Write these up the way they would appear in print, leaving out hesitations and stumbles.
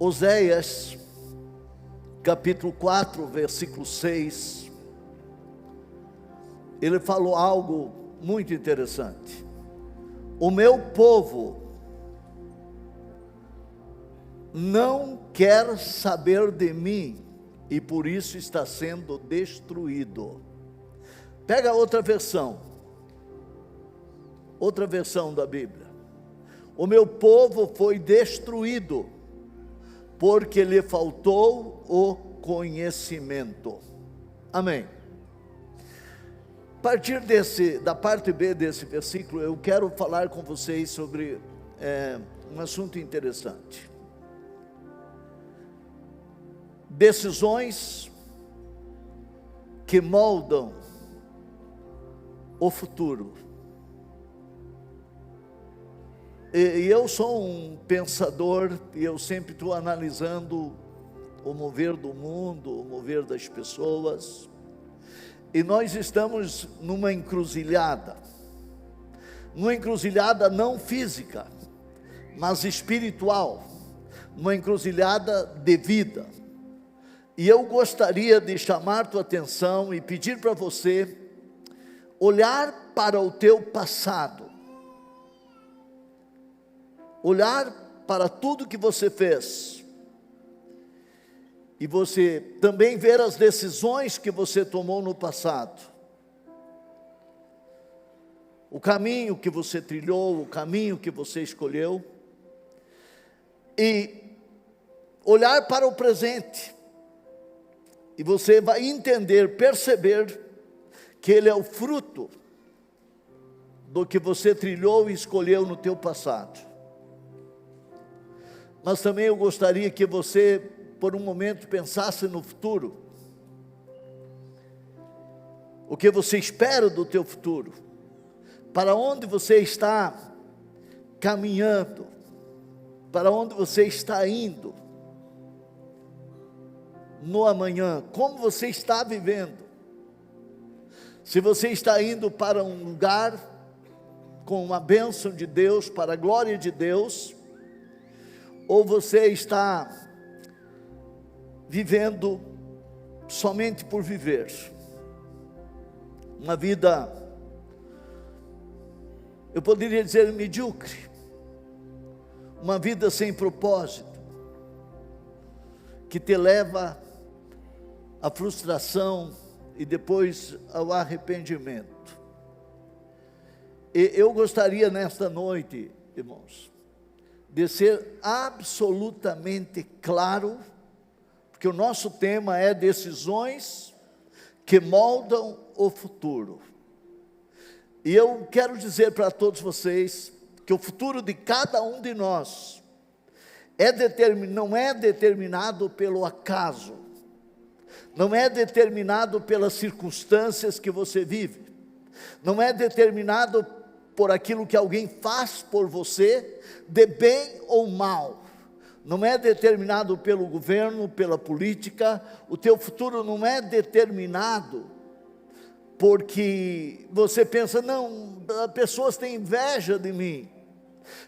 Oséias, capítulo 4, versículo 6, ele falou algo muito interessante. O meu povo não quer saber de mim e por isso está sendo destruído. Pega outra versão da Bíblia. O meu povo foi destruído porque lhe faltou o conhecimento. Amém. A partir da parte B desse versículo, eu quero falar com vocês sobre um assunto interessante. Decisões que moldam o futuro. E eu sou um pensador, e eu sempre estou analisando o mover do mundo, o mover das pessoas, e nós estamos numa encruzilhada não física, mas espiritual, numa encruzilhada de vida. E eu gostaria de chamar tua atenção e pedir para você olhar para o teu passado, olhar para tudo que você fez, e você também ver as decisões que você tomou no passado, o caminho que você trilhou, o caminho que você escolheu, e olhar para o presente, e você vai entender, perceber, que ele é o fruto do que você trilhou e escolheu no teu passado. Mas também eu gostaria que você, por um momento, pensasse no futuro. O que você espera do teu futuro? Para onde você está caminhando? Para onde você está indo? No amanhã, como você está vivendo? Se você está indo para um lugar com uma bênção de Deus, para a glória de Deus, ou você está vivendo somente por viver, uma vida, eu poderia dizer medíocre, uma vida sem propósito, que te leva à frustração e depois ao arrependimento. E eu gostaria nesta noite, irmãos, de ser absolutamente claro, porque o nosso tema é decisões que moldam o futuro. E eu quero dizer para todos vocês que o futuro de cada um de nós não é determinado pelo acaso, não é determinado pelas circunstâncias que você vive, não é determinado por aquilo que alguém faz por você, de bem ou mal, não é determinado pelo governo, pela política. O teu futuro não é determinado porque você pensa, não, pessoas têm inveja de mim,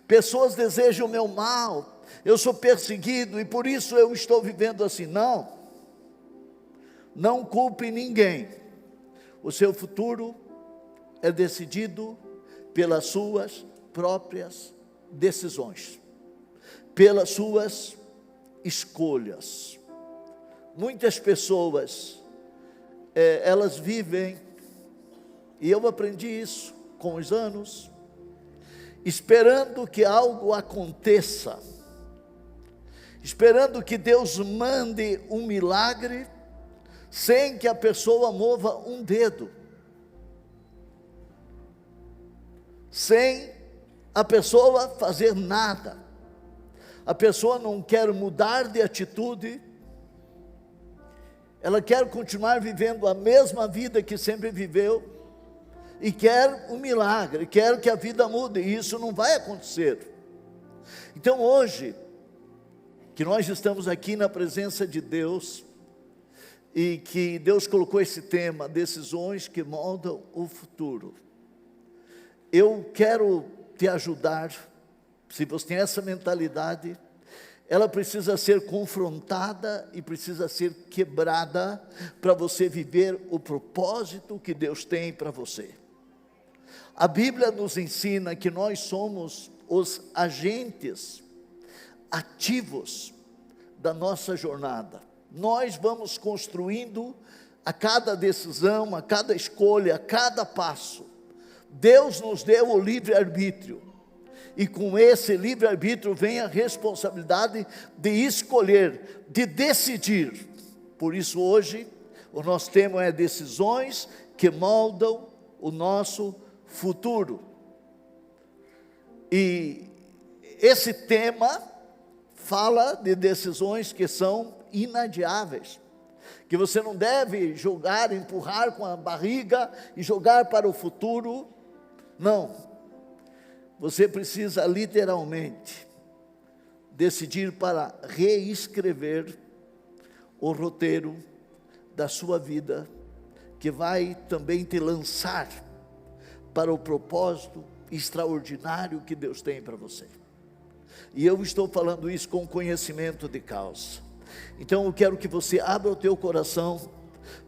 pessoas desejam o meu mal, eu sou perseguido e por isso eu estou vivendo assim. Não culpe ninguém. O seu futuro é decidido pelas suas próprias decisões, pelas suas escolhas. Muitas pessoas, elas vivem, e eu aprendi isso com os anos, esperando que algo aconteça, esperando que Deus mande um milagre, sem que a pessoa mova um dedo, sem a pessoa fazer nada. A pessoa não quer mudar de atitude, ela quer continuar vivendo a mesma vida que sempre viveu, e quer um milagre, quer que a vida mude, e isso não vai acontecer. Então hoje, que nós estamos aqui na presença de Deus, e que Deus colocou esse tema, decisões que moldam o futuro, eu quero te ajudar, se você tem essa mentalidade, ela precisa ser confrontada e precisa ser quebrada para você viver o propósito que Deus tem para você. A Bíblia nos ensina que nós somos os agentes ativos da nossa jornada. Nós vamos construindo a cada decisão, a cada escolha, a cada passo. Deus nos deu o livre-arbítrio. E com esse livre-arbítrio vem a responsabilidade de escolher, de decidir. Por isso hoje, o nosso tema é decisões que moldam o nosso futuro. E esse tema fala de decisões que são inadiáveis, que você não deve jogar, empurrar com a barriga e jogar para o futuro. Não. Você precisa literalmente decidir para reescrever o roteiro da sua vida, que vai também te lançar para o propósito extraordinário que Deus tem para você. E eu estou falando isso com conhecimento de causa. Então eu quero que você abra o teu coração,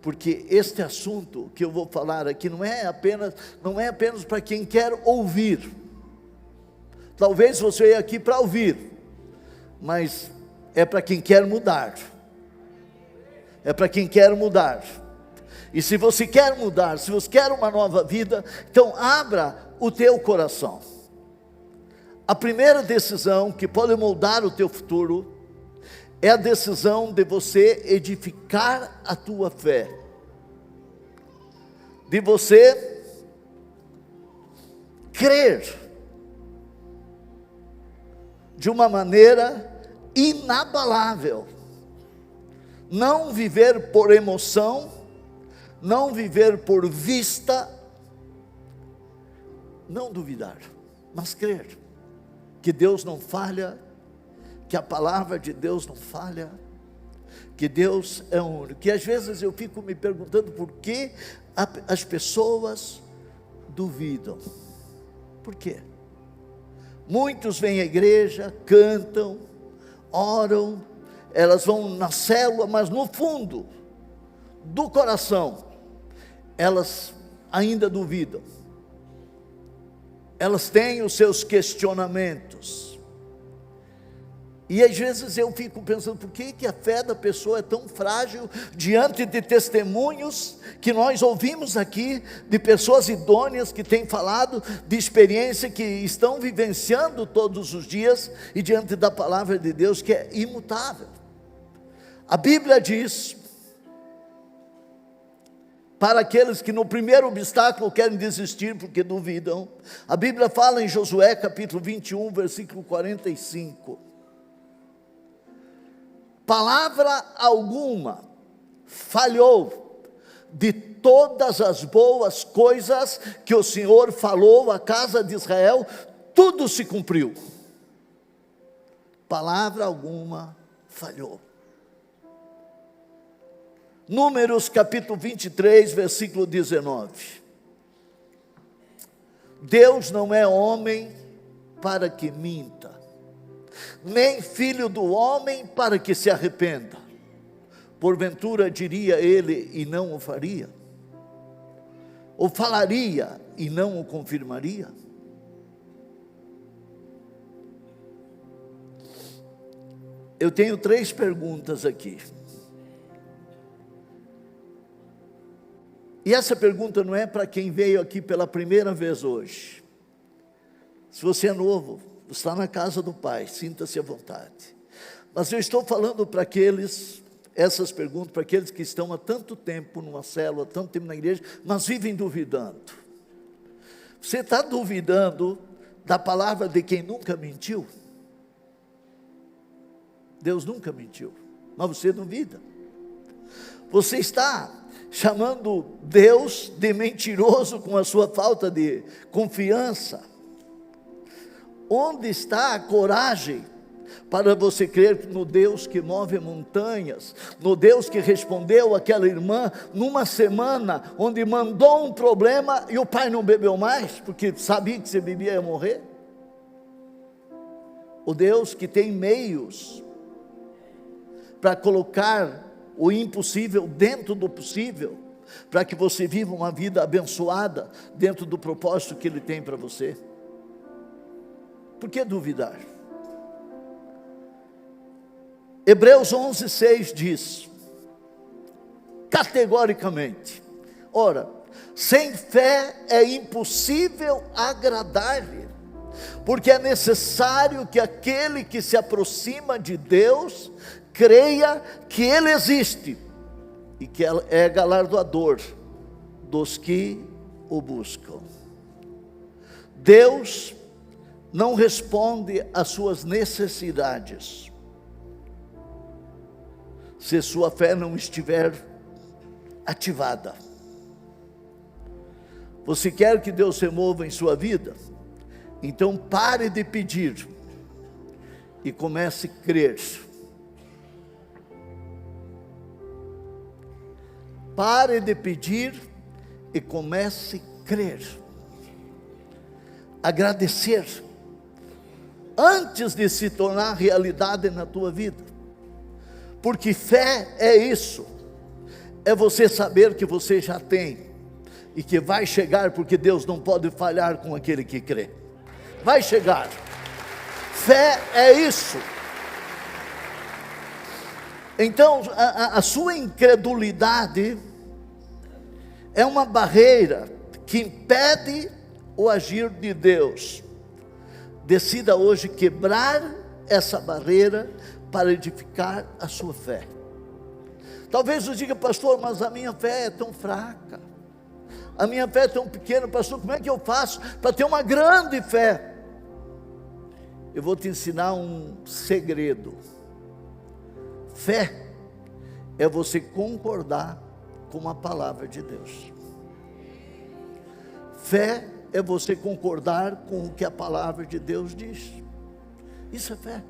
porque este assunto que eu vou falar aqui não é apenas para quem quer ouvir. Talvez você veio aqui para ouvir, mas é para quem quer mudar. É para quem quer mudar. E se você quer mudar, se você quer uma nova vida, então abra o teu coração. A primeira decisão que pode moldar o teu futuro é a decisão de você edificar a tua fé, de você crer de uma maneira inabalável, não viver por emoção, não viver por vista, não duvidar, mas crer que Deus não falha, que a palavra de Deus não falha, que Deus é único. Que às vezes eu fico me perguntando por que as pessoas duvidam. Por quê? Muitos vêm à igreja, cantam, oram, elas vão na célula, mas no fundo do coração, elas ainda duvidam. Elas têm os seus questionamentos. E às vezes eu fico pensando, por que a fé da pessoa é tão frágil diante de testemunhos que nós ouvimos aqui, de pessoas idôneas que têm falado de experiência que estão vivenciando todos os dias, e diante da palavra de Deus que é imutável. A Bíblia diz, para aqueles que no primeiro obstáculo querem desistir porque duvidam, a Bíblia fala em Josué capítulo 21, versículo 45, palavra alguma falhou de todas as boas coisas que o Senhor falou à casa de Israel, tudo se cumpriu. Palavra alguma falhou. Números capítulo 23, versículo 19. Deus não é homem para que minta, nem filho do homem para que se arrependa. Porventura diria ele e não o faria? Ou falaria e não o confirmaria? Eu tenho 3 perguntas aqui. E essa pergunta não é para quem veio aqui pela primeira vez hoje. Se você é novo, está na casa do Pai, sinta-se à vontade. Mas eu estou falando para essas perguntas, para aqueles que estão há tanto tempo numa célula, tanto tempo na igreja, mas vivem duvidando. Você está duvidando da palavra de quem nunca mentiu? Deus nunca mentiu, mas você duvida. Você está chamando Deus de mentiroso com a sua falta de confiança. Onde está a coragem para você crer no Deus que move montanhas, no Deus que respondeu àquela irmã numa semana, onde mandou um problema e o pai não bebeu mais, porque sabia que se bebia ia morrer? O Deus que tem meios para colocar o impossível dentro do possível, para que você viva uma vida abençoada dentro do propósito que Ele tem para você. Por que duvidar? Hebreus 11:6 diz, categoricamente, ora, sem fé é impossível agradar-lhe, porque é necessário que aquele que se aproxima de Deus creia que Ele existe e que é galardoador dos que o buscam. Deus não responde às suas necessidades se sua fé não estiver ativada. Você quer que Deus se mova em sua vida? Então pare de pedir e comece a crer. Pare de pedir e comece a crer. Agradecer antes de se tornar realidade na tua vida. Porque fé é isso. É você saber que você já tem e que vai chegar, porque Deus não pode falhar com aquele que crê. Vai chegar. Fé é isso. Então, a sua incredulidade é uma barreira que impede o agir de Deus. Decida hoje quebrar essa barreira para edificar a sua fé. Talvez você diga, pastor, mas a minha fé é tão fraca, a minha fé é tão pequena, pastor, como é que eu faço para ter uma grande fé? Eu vou te ensinar um segredo. Fé é você concordar com a palavra de Deus. Fé é você concordar com o que a palavra de Deus diz. Isso é fé.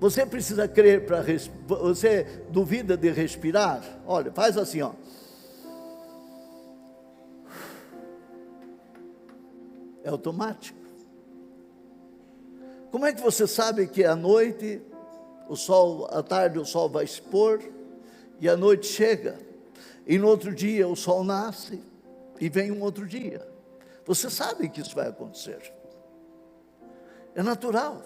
Você precisa crer para respirar. Você duvida de respirar? Olha, faz assim, ó. É automático. Como é que você sabe que à noite, à tarde o sol vai se pôr, e a noite chega, e no outro dia o sol nasce, e vem um outro dia? Você sabe que isso vai acontecer. É natural.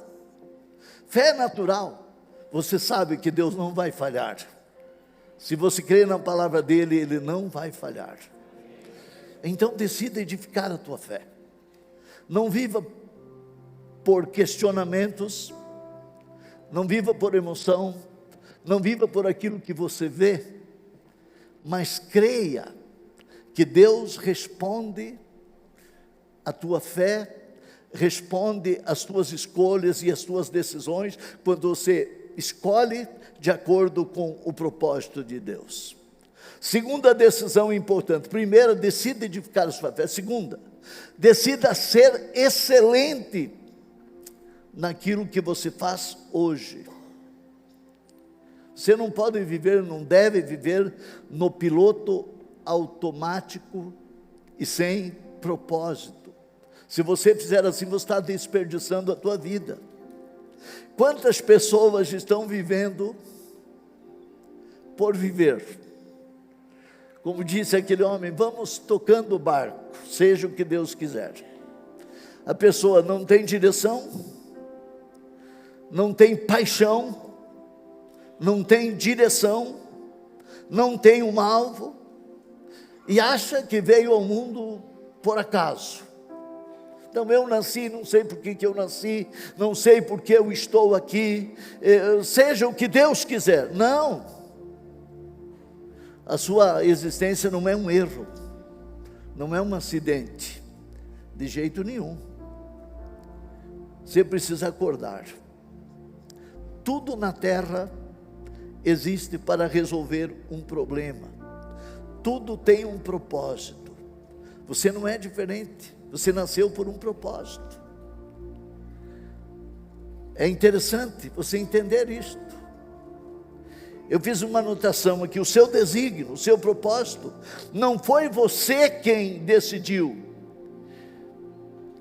Fé é natural. Você sabe que Deus não vai falhar. Se você crê na palavra dele, Ele não vai falhar. Então decida edificar a tua fé. Não viva por questionamentos, não viva por emoção, não viva por aquilo que você vê, mas creia que Deus responde a tua fé, responde às tuas escolhas e às tuas decisões, quando você escolhe de acordo com o propósito de Deus. Segunda decisão importante. Primeira, decida edificar a sua fé. Segunda, decida ser excelente naquilo que você faz hoje. Você não pode viver, não deve viver no piloto automático e sem propósito. Se você fizer assim, você está desperdiçando a tua vida. Quantas pessoas estão vivendo por viver? Como disse aquele homem, vamos tocando o barco, seja o que Deus quiser. A pessoa não tem direção, não tem paixão, não tem direção, não tem um alvo, e acha que veio ao mundo por acaso. Então eu nasci, não sei por que eu nasci, não sei por que eu estou aqui, seja o que Deus quiser. Não, a sua existência não é um erro, não é um acidente, de jeito nenhum. Você precisa acordar. Tudo na terra existe para resolver um problema, tudo tem um propósito. Você não é diferente. Você nasceu por um propósito. É interessante você entender isto. Eu fiz uma anotação aqui, o seu desígnio, o seu propósito, não foi você quem decidiu.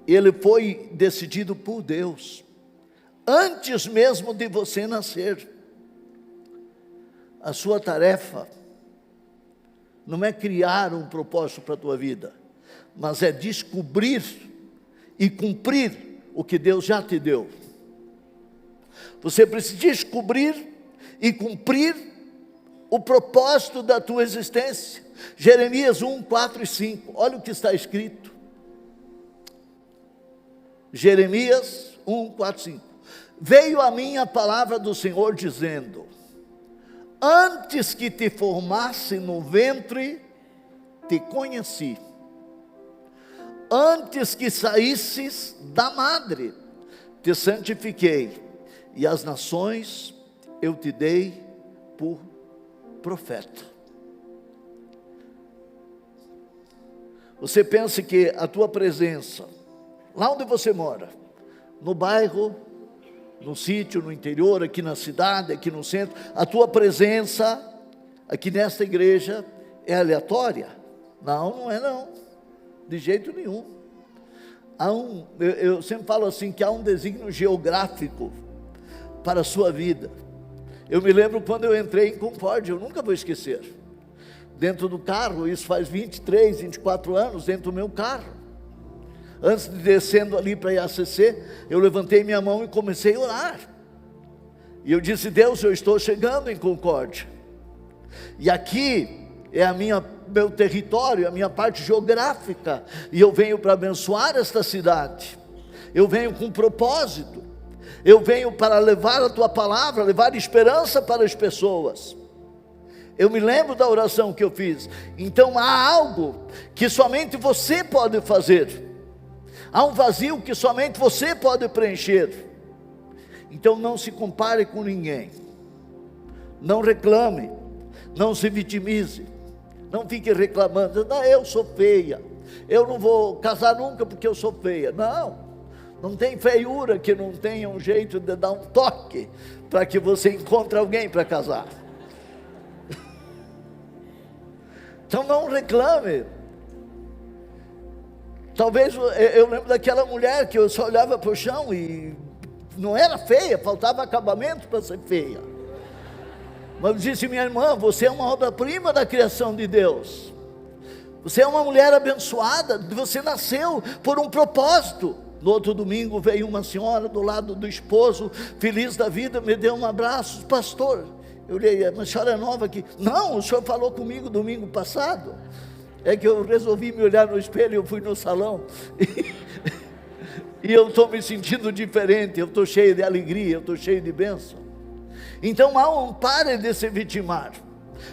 Ele foi decidido por Deus. antes mesmo de você nascer. A sua tarefa não é criar um propósito para a tua vida, mas é descobrir e cumprir o que Deus já te deu. Você precisa descobrir e cumprir o propósito da tua existência. Jeremias 1, 4 e 5, olha o que está escrito. Jeremias 1, 4 e 5. Veio a mim a palavra do Senhor dizendo: antes que te formasse no ventre, te conheci. Antes que saísses da madre, te santifiquei. E as nações eu te dei por profeta. Você pensa que a tua presença, lá onde você mora, no bairro, no sítio, no interior, aqui na cidade, aqui no centro, a tua presença aqui nesta igreja é aleatória? Não, não é não, de jeito nenhum. Eu sempre falo assim, que há um desígnio geográfico para a sua vida. Eu me lembro quando eu entrei em Concórdia, eu nunca vou esquecer, dentro do carro, isso faz 23, 24 anos, dentro do meu carro, antes de descendo ali para a IACC, eu levantei minha mão e comecei a orar, e eu disse: Deus, eu estou chegando em Concórdia, e aqui é meu território, a minha parte geográfica, e eu venho para abençoar esta cidade, eu venho com propósito, eu venho para levar a tua palavra, levar esperança para as pessoas. Eu me lembro da oração que eu fiz. Então há algo que somente você pode fazer, há um vazio que somente você pode preencher. Então não se compare com ninguém, não reclame, não se vitimize, não fique reclamando: não, eu sou feia, eu não vou casar nunca porque eu sou feia. Não tem feiura que não tenha um jeito de dar um toque para que você encontre alguém para casar. Então não reclame. Talvez eu lembro daquela mulher que eu só olhava para o chão e não era feia, faltava acabamento para ser feia. Mas eu disse: minha irmã, você é uma obra-prima da criação de Deus. Você é uma mulher abençoada, você nasceu por um propósito. No outro domingo veio uma senhora do lado do esposo, feliz da vida, me deu um abraço: pastor. Eu olhei: mas a senhora é nova aqui? Não, o senhor falou comigo domingo passado. É que eu resolvi me olhar no espelho, eu fui no salão e eu estou me sentindo diferente, eu estou cheio de alegria, eu estou cheio de bênção. Então pare de se vitimar.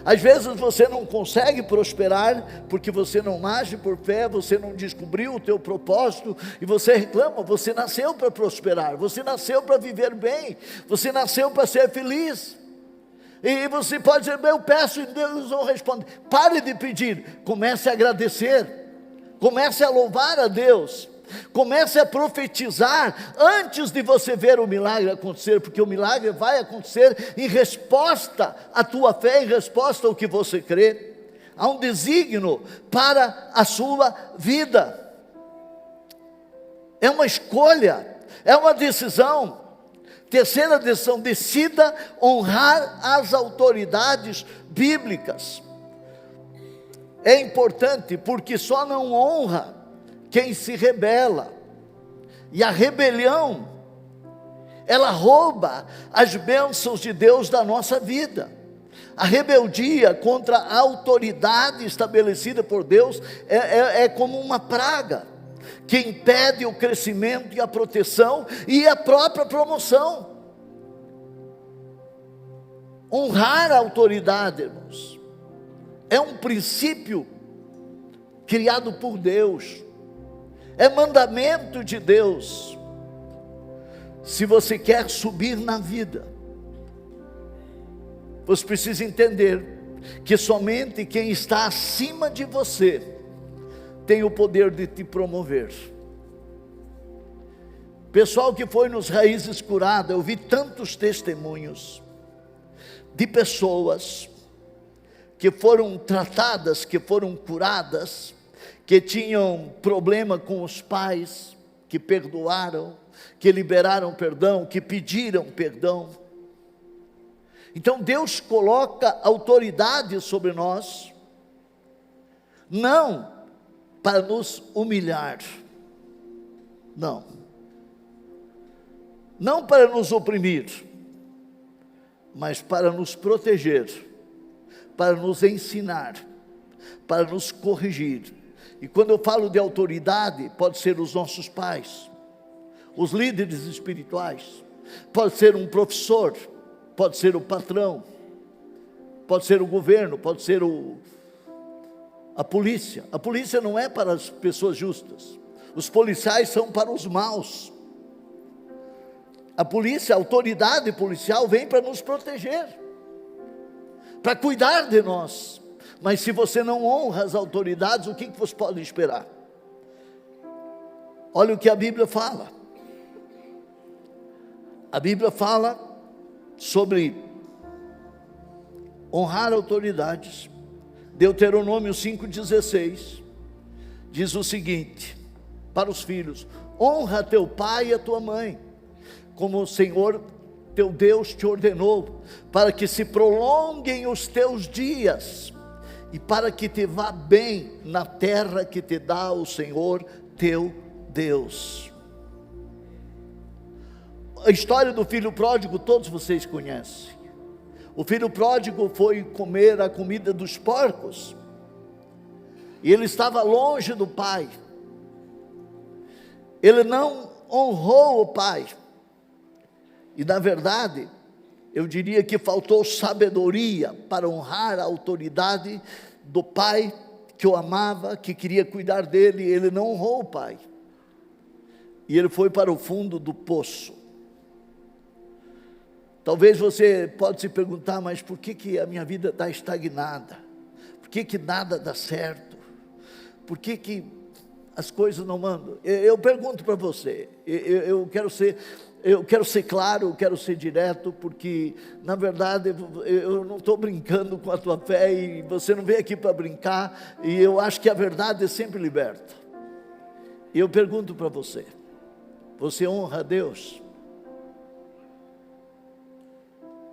Às vezes você não consegue prosperar porque você não age por fé, você não descobriu o teu propósito e você reclama. Você nasceu para prosperar, você nasceu para viver bem, você nasceu para ser feliz. E você pode dizer: eu peço e Deus não responde. Pare de pedir, comece a agradecer, comece a louvar a Deus, comece a profetizar antes de você ver o milagre acontecer, porque o milagre vai acontecer em resposta à tua fé, em resposta ao que você crê. Há um desígnio para a sua vida, é uma escolha, é uma decisão. Terceira decisão: decida honrar as autoridades bíblicas. É importante, porque só não honra quem se rebela, e a rebelião, ela rouba as bênçãos de Deus da nossa vida. A rebeldia contra a autoridade estabelecida por Deus é como uma praga, que impede o crescimento e a proteção e a própria promoção. Honrar a autoridade, irmãos, é um princípio criado por Deus, é mandamento de Deus. Se você quer subir na vida, você precisa entender que somente quem está acima de você tem o poder de te promover. Pessoal que foi nos Raízes Curadas, eu vi tantos testemunhos de pessoas que foram tratadas, que foram curadas, que tinham problema com os pais, que perdoaram, que liberaram perdão, que pediram perdão. Então Deus coloca autoridade sobre nós, não para nos humilhar, não para nos oprimir, mas para nos proteger, para nos ensinar, para nos corrigir. E quando eu falo de autoridade, pode ser os nossos pais, os líderes espirituais, pode ser um professor, pode ser o patrão, pode ser o governo, pode ser a polícia. A polícia não é para as pessoas justas, os policiais são para os maus. A polícia, a autoridade policial vem para nos proteger, para cuidar de nós. Mas se você não honra as autoridades, o que você pode esperar? Olha o que a Bíblia fala. A Bíblia fala sobre honrar autoridades. Deuteronômio 5,16 diz o seguinte para os filhos: honra teu pai e a tua mãe, como o Senhor teu Deus te ordenou, para que se prolonguem os teus dias e para que te vá bem na terra que te dá o Senhor teu Deus. A história do filho pródigo todos vocês conhecem. O filho pródigo foi comer a comida dos porcos, e ele estava longe do pai, ele não honrou o pai, e na verdade, eu diria que faltou sabedoria para honrar a autoridade do pai que o amava, que queria cuidar dele. Ele não honrou o pai, e ele foi para o fundo do poço. Talvez você pode se perguntar, mas por que a minha vida está estagnada? Por que nada dá certo? Por que as coisas não mandam? Eu pergunto para você, eu quero ser claro, eu quero ser direto, porque na verdade eu não estou brincando com a tua fé, e você não veio aqui para brincar, e eu acho que a verdade sempre liberta. E eu pergunto para você: você honra a Deus?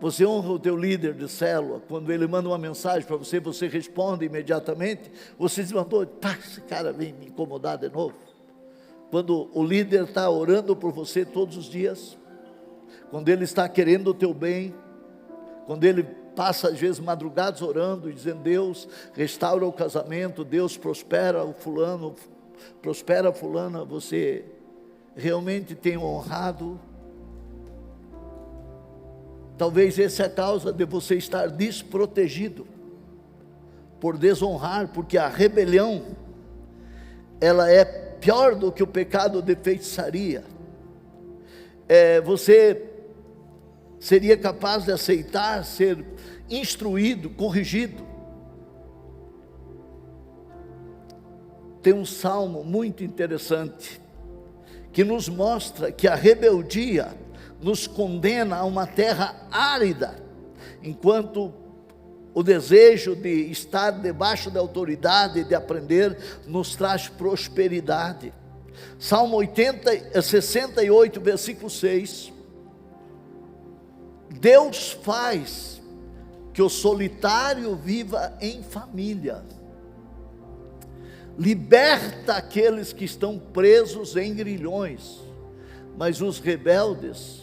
Você honra o teu líder de célula? Quando ele manda uma mensagem para você, você responde imediatamente? Você se mandou, esse cara vem me incomodar de novo? Quando o líder está orando por você todos os dias, quando ele está querendo o teu bem, quando ele passa às vezes madrugadas orando e dizendo: Deus restaura o casamento, Deus prospera o fulano, prospera a fulana, você realmente tem honrado? Talvez essa é a causa de você estar desprotegido, por desonrar, porque a rebelião, ela é pior do que o pecado de feitiçaria. Você seria capaz de aceitar ser instruído, corrigido? Tem um salmo muito interessante, que nos mostra que a rebeldia nos condena a uma terra árida, enquanto o desejo de estar debaixo da autoridade, de aprender, nos traz prosperidade. Salmo 68, versículo 6. Deus faz que o solitário viva em família, liberta aqueles que estão presos em grilhões, mas os rebeldes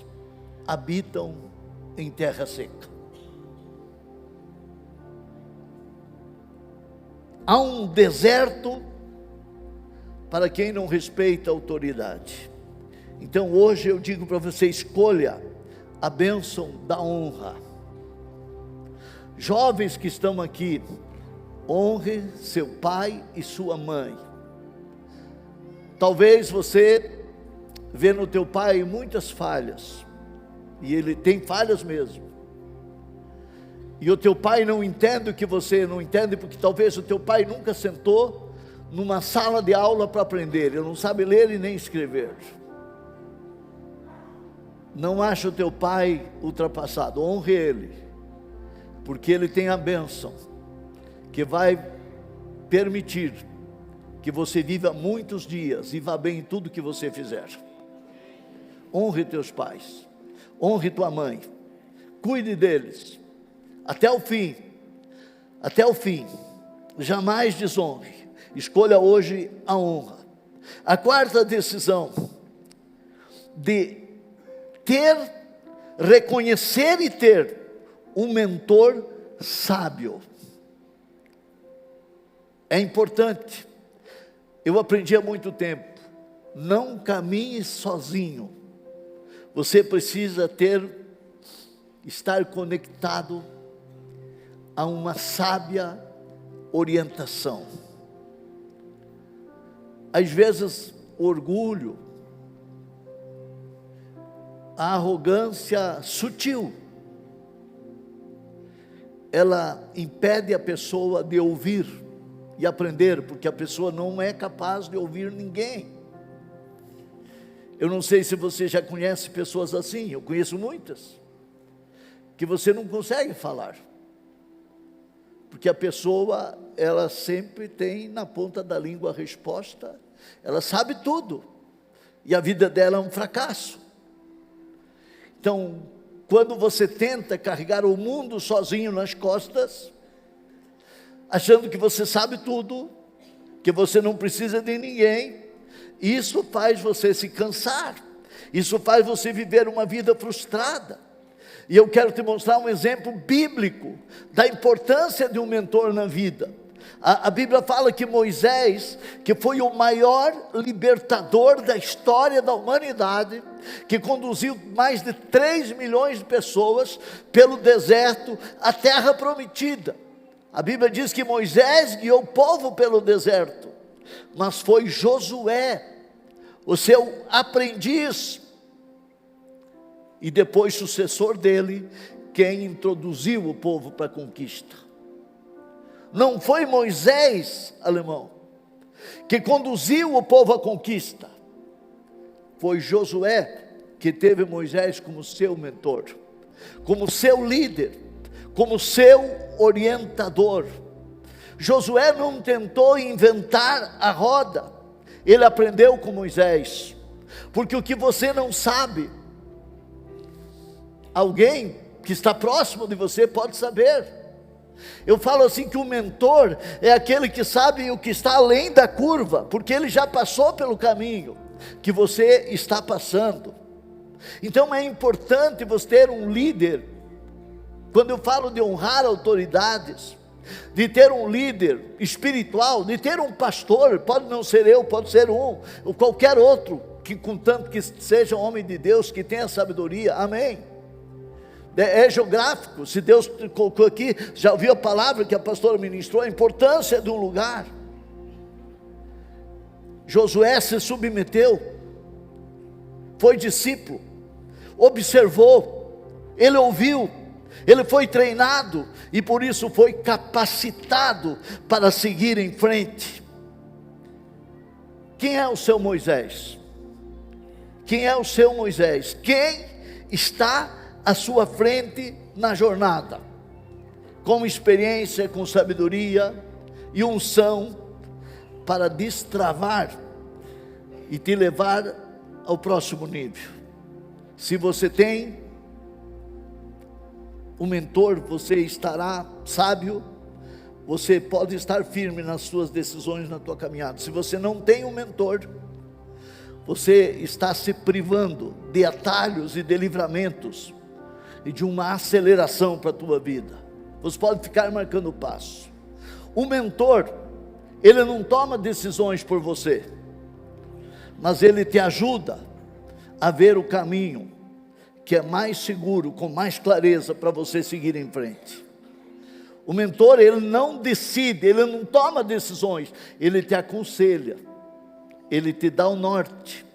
habitam em terra seca. Há um deserto para quem não respeita a autoridade. Então hoje eu digo para você: escolha a bênção da honra. Jovens que estão aqui, honre seu pai e sua mãe. Talvez você vê no teu pai muitas falhas, e ele tem falhas mesmo, e o teu pai não entende o que você não entende, porque talvez o teu pai nunca sentou numa sala de aula para aprender, ele não sabe ler e nem escrever. Não acha o teu pai ultrapassado, honre ele, porque ele tem a bênção que vai permitir que você viva muitos dias e vá bem em tudo que você fizer. honre teus pais, honre tua mãe, cuide deles, até o fim, jamais desonre, escolha hoje a honra. A quarta decisão, de reconhecer e ter um mentor sábio. É importante. Eu aprendi há muito tempo, não caminhe sozinho. Você precisa estar conectado a uma sábia orientação. Às vezes, o orgulho, a arrogância sutil, ela impede a pessoa de ouvir e aprender, porque a pessoa não é capaz de ouvir ninguém. Eu não sei se você já conhece pessoas assim, eu conheço muitas, que você não consegue falar, porque a pessoa, ela sempre tem na ponta da língua a resposta, ela sabe tudo, e a vida dela é um fracasso. Então, quando você tenta carregar o mundo sozinho nas costas, achando que você sabe tudo, que você não precisa de ninguém, isso faz você se cansar, isso faz você viver uma vida frustrada. E eu quero te mostrar um exemplo bíblico da importância de um mentor na vida. A Bíblia fala que Moisés, que foi o maior libertador da história da humanidade, que conduziu mais de 3 milhões de pessoas pelo deserto à terra prometida. A Bíblia diz que Moisés guiou o povo pelo deserto, mas foi Josué, o seu aprendiz, e depois sucessor dele, quem introduziu o povo para a conquista. Não foi Moisés, alemão, que conduziu o povo à conquista. Foi Josué que teve Moisés como seu mentor, como seu líder, como seu orientador. Josué não tentou inventar a roda, ele aprendeu com Moisés, porque o que você não sabe, alguém que está próximo de você pode saber. Eu falo assim que o mentor é aquele que sabe o que está além da curva, porque ele já passou pelo caminho que você está passando. Então é importante você ter um líder. Quando eu falo de honrar autoridades, de ter um líder espiritual, de ter um pastor, pode não ser eu, pode ser ou qualquer outro, que contanto que seja um homem de Deus, que tenha sabedoria, amém. É geográfico, se Deus colocou aqui, já ouviu a palavra que a pastora ministrou, a importância de um lugar. Josué se submeteu, foi discípulo, observou, ele ouviu, ele foi treinado, e por isso foi capacitado para seguir em frente. Quem é o seu Moisés? Quem é o seu Moisés? Quem está à sua frente na jornada, com experiência, com sabedoria e unção, para destravar e te levar ao próximo nível. Se você tem um mentor, você estará sábio, você pode estar firme nas suas decisões, na tua caminhada. Se você não tem um mentor, você está se privando de atalhos e de livramentos, e de uma aceleração para a tua vida. Você pode ficar marcando passo. O mentor, ele não toma decisões por você, mas ele te ajuda a ver o caminho que é mais seguro, com mais clareza, para você seguir em frente. O mentor, ele não decide, ele não toma decisões, ele te aconselha, ele te dá o norte,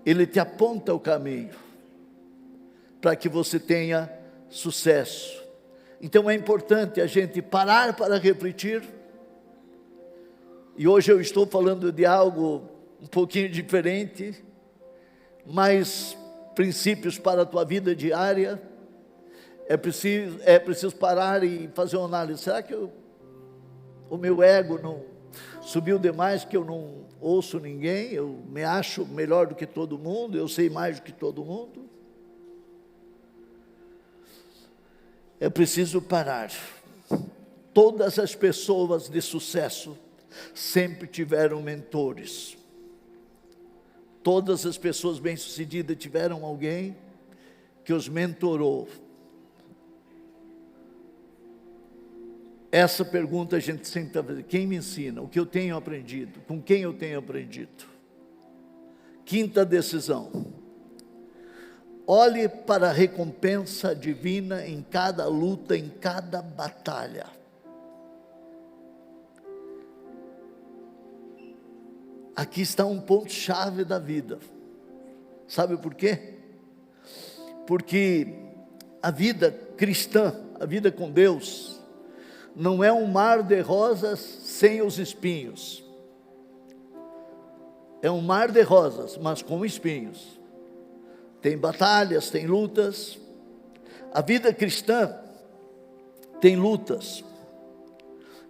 ele te aponta o caminho, para que você tenha sucesso. Então é importante a gente parar para refletir, e hoje eu estou falando de algo um pouquinho diferente, mas princípios para a tua vida diária. É preciso parar e fazer uma análise. Será que o meu ego não subiu demais, que eu ouço ninguém, eu me acho melhor do que todo mundo, eu sei mais do que todo mundo. É preciso parar. Todas as pessoas de sucesso sempre tiveram mentores. Todas as pessoas bem-sucedidas tiveram alguém que os mentorou. Essa pergunta a gente sempre está fazendo: quem me ensina? O que eu tenho aprendido? Com quem eu tenho aprendido? Quinta decisão: olhe para a recompensa divina em cada luta, em cada batalha. Aqui está um ponto-chave da vida. Sabe por quê? Porque a vida cristã, a vida com Deus, não é um mar de rosas sem os espinhos. É um mar de rosas, mas com espinhos. Tem batalhas, tem lutas. A vida cristã tem lutas.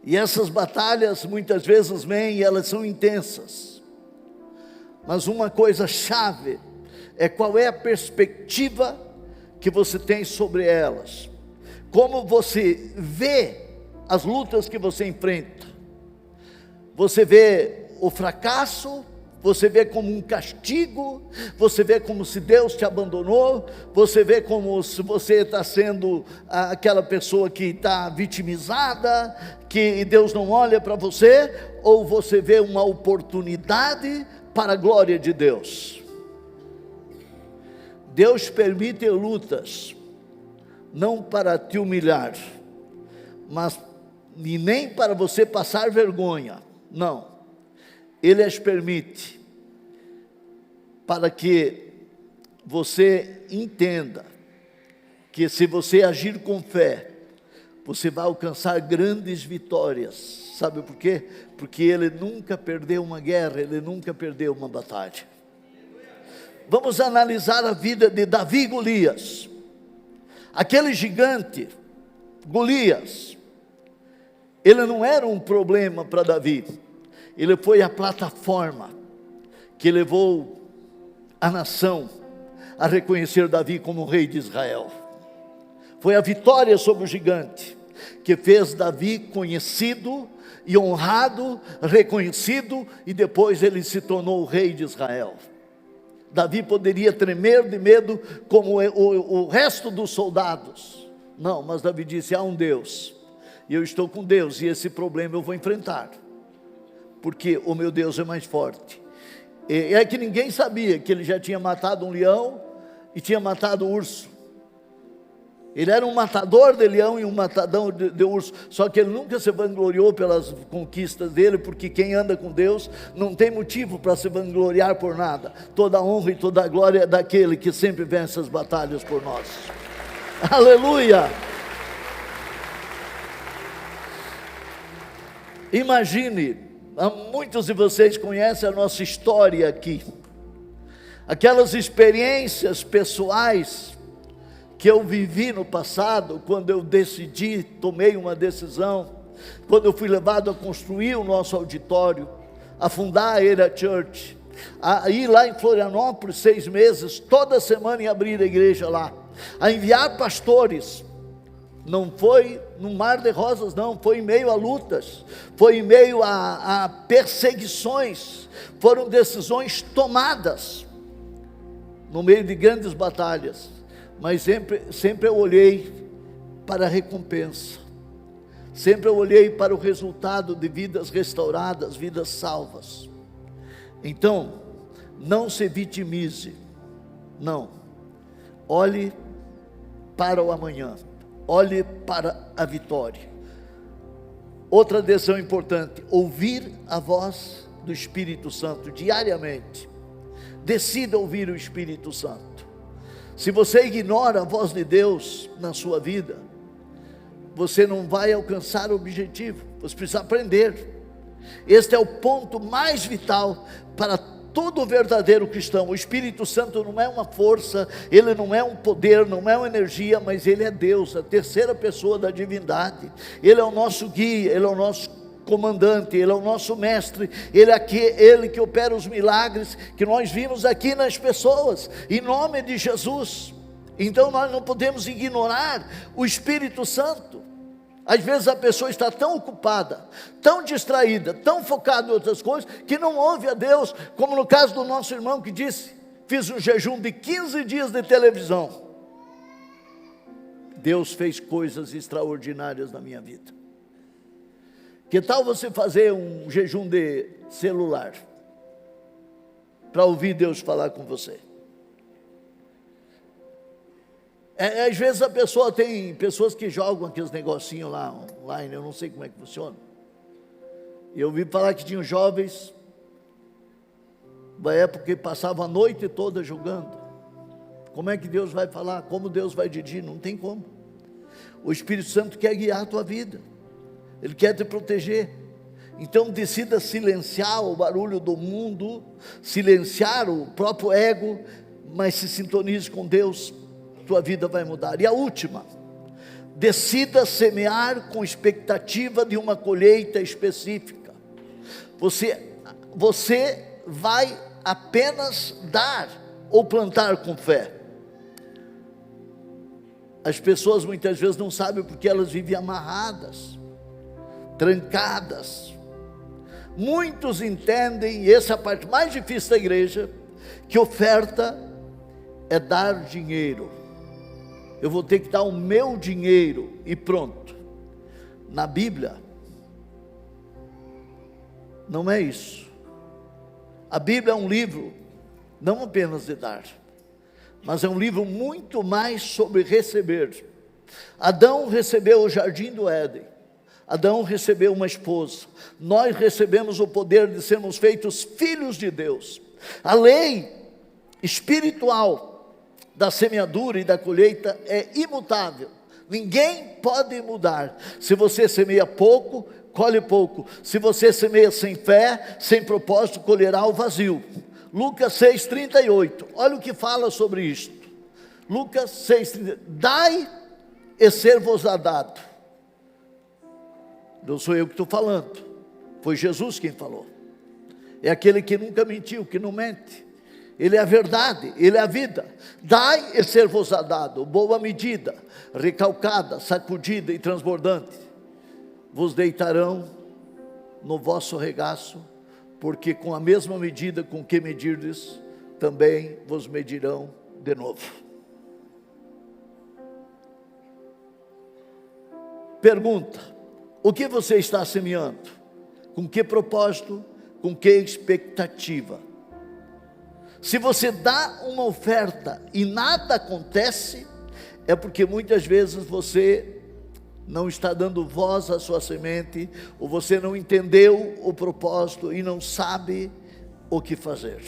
E essas batalhas muitas vezes vêm e elas são intensas. Mas uma coisa chave é qual é a perspectiva que você tem sobre elas. Como você vê as lutas que você enfrenta. Você vê o fracasso, você vê como um castigo, você vê como se Deus te abandonou, você vê como se você está sendo aquela pessoa que está vitimizada, que Deus não olha para você, ou você vê uma oportunidade para a glória de Deus. Deus permite lutas, não para te humilhar, mas e nem para você passar vergonha, não. Ele as permite para que você entenda que se você agir com fé, você vai alcançar grandes vitórias. Sabe por quê? Porque ele nunca perdeu uma guerra, ele nunca perdeu uma batalha. Vamos analisar a vida de Davi e Golias. Aquele gigante, Golias, ele não era um problema para Davi. Ele foi a plataforma que levou a nação a reconhecer Davi como rei de Israel. Foi a vitória sobre o gigante que fez Davi conhecido e honrado, reconhecido, e depois ele se tornou o rei de Israel. Davi poderia tremer de medo como o resto dos soldados. Não, mas Davi disse: há um Deus, e eu estou com Deus, e esse problema eu vou enfrentar, porque o meu Deus é mais forte. E é que ninguém sabia que ele já tinha matado um leão e tinha matado um urso. Ele era um matador de leão e um matador de urso, só que ele nunca se vangloriou pelas conquistas dele, porque quem anda com Deus não tem motivo para se vangloriar por nada. Toda a honra e toda a glória é daquele que sempre vence as batalhas por nós. Aleluia! Imagine, muitos de vocês conhecem a nossa história aqui, aquelas experiências pessoais que eu vivi no passado, quando eu decidi, tomei uma decisão, quando eu fui levado a construir o nosso auditório, a fundar a Era Church, a ir lá em Florianópolis 6 meses, toda semana, e abrir a igreja lá, a enviar pastores. Não foi num mar de rosas, não, foi em meio a lutas, foi em meio a perseguições, foram decisões tomadas, no meio de grandes batalhas, mas sempre eu olhei para a recompensa, sempre eu olhei para o resultado de vidas restauradas, vidas salvas. Então, não se vitimize, não, olhe para o amanhã, olhe para a vitória. Outra decisão importante: ouvir a voz do Espírito Santo diariamente. Decida ouvir o Espírito Santo. Se você ignora a voz de Deus na sua vida, você não vai alcançar o objetivo. Você precisa aprender. Este é o ponto mais vital para todo verdadeiro cristão. O Espírito Santo não é uma força, ele não é um poder, não é uma energia, mas ele é Deus, a terceira pessoa da divindade. Ele é o nosso guia, ele é o nosso comandante, Ele é o nosso mestre, Ele que opera os milagres que nós vimos aqui nas pessoas, em nome de Jesus. Então nós não podemos ignorar o Espírito Santo. Às vezes a pessoa está tão ocupada, tão distraída, tão focada em outras coisas, que não ouve a Deus, como no caso do nosso irmão que disse: fiz um jejum de 15 dias de televisão. Deus fez coisas extraordinárias na minha vida. Que tal você fazer um jejum de celular, para ouvir Deus falar com você? Às vezes a pessoa tem pessoas que jogam aqueles negocinhos lá online, eu não sei como é que funciona. Eu ouvi falar que tinham jovens, na época que passavam a noite toda jogando. Como é que Deus vai falar? Como Deus vai dirigir? Não tem como. O Espírito Santo quer guiar a tua vida, Ele quer te proteger. Então decida silenciar o barulho do mundo, silenciar o próprio ego, mas se sintonize com Deus, tua vida vai mudar. E a última, decida semear com expectativa de uma colheita específica. Você vai apenas dar ou plantar com fé. As pessoas muitas vezes não sabem porque elas vivem amarradas, trancadas. Muitos entendem, e essa é a parte mais difícil da igreja, que oferta é dar dinheiro. Eu vou ter que dar o meu dinheiro e pronto. Na Bíblia, não é isso. A Bíblia é um livro, não apenas de dar, mas é um livro muito mais sobre receber. Adão recebeu o jardim do Éden. Adão recebeu uma esposa. Nós recebemos o poder de sermos feitos filhos de Deus. A lei espiritual da semeadura e da colheita é imutável. Ninguém pode mudar. Se você semeia pouco, colhe pouco. Se você semeia sem fé, sem propósito, colherá o vazio. Lucas 6,38, olha o que fala sobre isto. Lucas 6,38, dai e ser-vos-á dado. Não sou eu que estou falando, foi Jesus quem falou. É aquele que nunca mentiu, que não mente. Ele é a verdade, Ele é a vida. Dai e ser-vos-á dado, boa medida, recalcada, sacudida e transbordante, vos deitarão no vosso regaço, porque com a mesma medida com que medirdes, também vos medirão de novo. Pergunta: o que você está semeando? Com que propósito? Com que expectativa? Se você dá uma oferta e nada acontece, é porque muitas vezes você não está dando voz à sua semente, ou você não entendeu o propósito e não sabe o que fazer.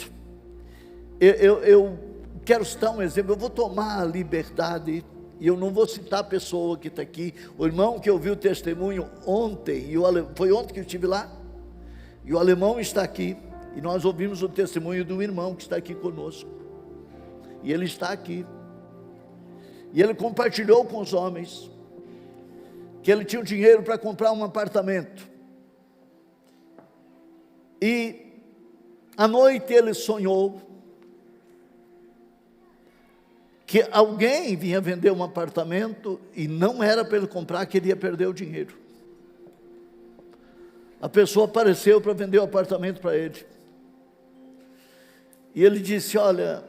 Eu quero citar um exemplo. Eu vou tomar a liberdade, e eu não vou citar a pessoa que está aqui, o irmão que ouviu o testemunho ontem, foi ontem que eu estive lá, e o alemão está aqui, e nós ouvimos o testemunho do irmão que está aqui conosco, e ele está aqui, e ele compartilhou com os homens, que ele tinha o dinheiro para comprar um apartamento, e à noite ele sonhou, que alguém vinha vender um apartamento, e não era para ele comprar, que ele ia perder o dinheiro. A pessoa apareceu para vender o apartamento para ele, e ele disse: olha,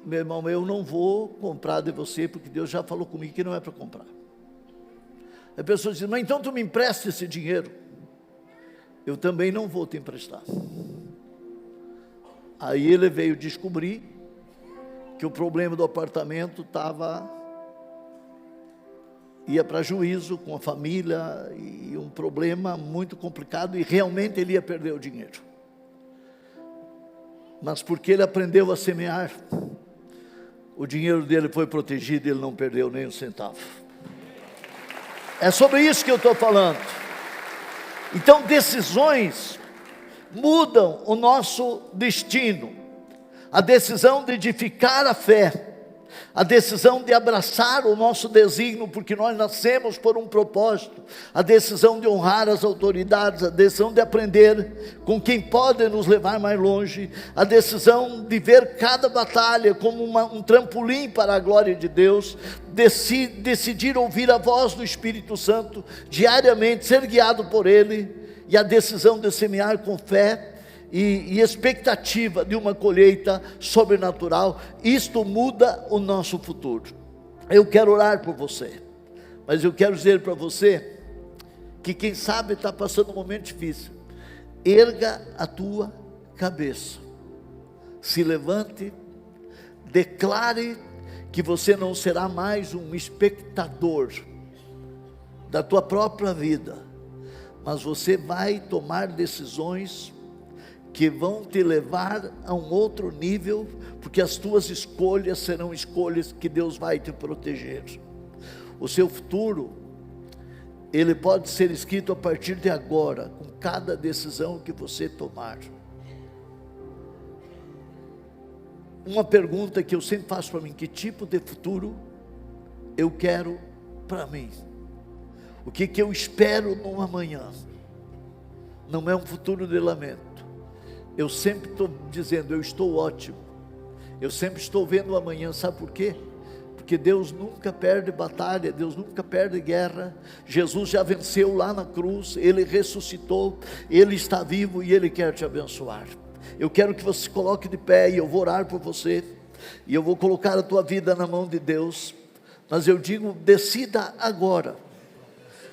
meu irmão, eu não vou comprar de você, porque Deus já falou comigo que não é para comprar. A pessoa disse: mas então tu me empresta esse dinheiro? Eu também não vou te emprestar. Aí ele veio descobrir que o problema do apartamento ia para juízo com a família, e um problema muito complicado, e realmente ele ia perder o dinheiro. Mas porque ele aprendeu a semear, o dinheiro dele foi protegido, e ele não perdeu nem um centavo. É sobre isso que eu estou falando. Então, decisões mudam o nosso destino. A decisão de edificar a fé, a decisão de abraçar o nosso desígnio, porque nós nascemos por um propósito, a decisão de honrar as autoridades, a decisão de aprender com quem pode nos levar mais longe, a decisão de ver cada batalha como um trampolim para a glória de Deus, decidir ouvir a voz do Espírito Santo diariamente, ser guiado por Ele, e a decisão de semear com fé e expectativa de uma colheita sobrenatural. Isto muda o nosso futuro. Eu quero orar por você, mas eu quero dizer para você que quem sabe está passando um momento difícil. Erga a tua cabeça, se levante, declare que você não será mais um espectador da tua própria vida, mas você vai tomar decisões que vão te levar a um outro nível, porque as tuas escolhas serão escolhas que Deus vai te proteger. O seu futuro, ele pode ser escrito a partir de agora, com cada decisão que você tomar. Uma pergunta que eu sempre faço para mim: que tipo de futuro eu quero para mim? O que eu espero no amanhã? Não é um futuro de lamento. Eu sempre estou dizendo, eu estou ótimo. Eu sempre estou vendo o amanhã. Sabe por quê? Porque Deus nunca perde batalha, Deus nunca perde guerra. Jesus já venceu lá na cruz, Ele ressuscitou, Ele está vivo e Ele quer te abençoar. Eu quero que você se coloque de pé, e eu vou orar por você, e eu vou colocar a tua vida na mão de Deus. Mas eu digo, decida agora,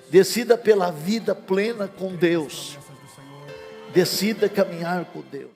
decida pela vida plena com Deus, decida caminhar com Deus.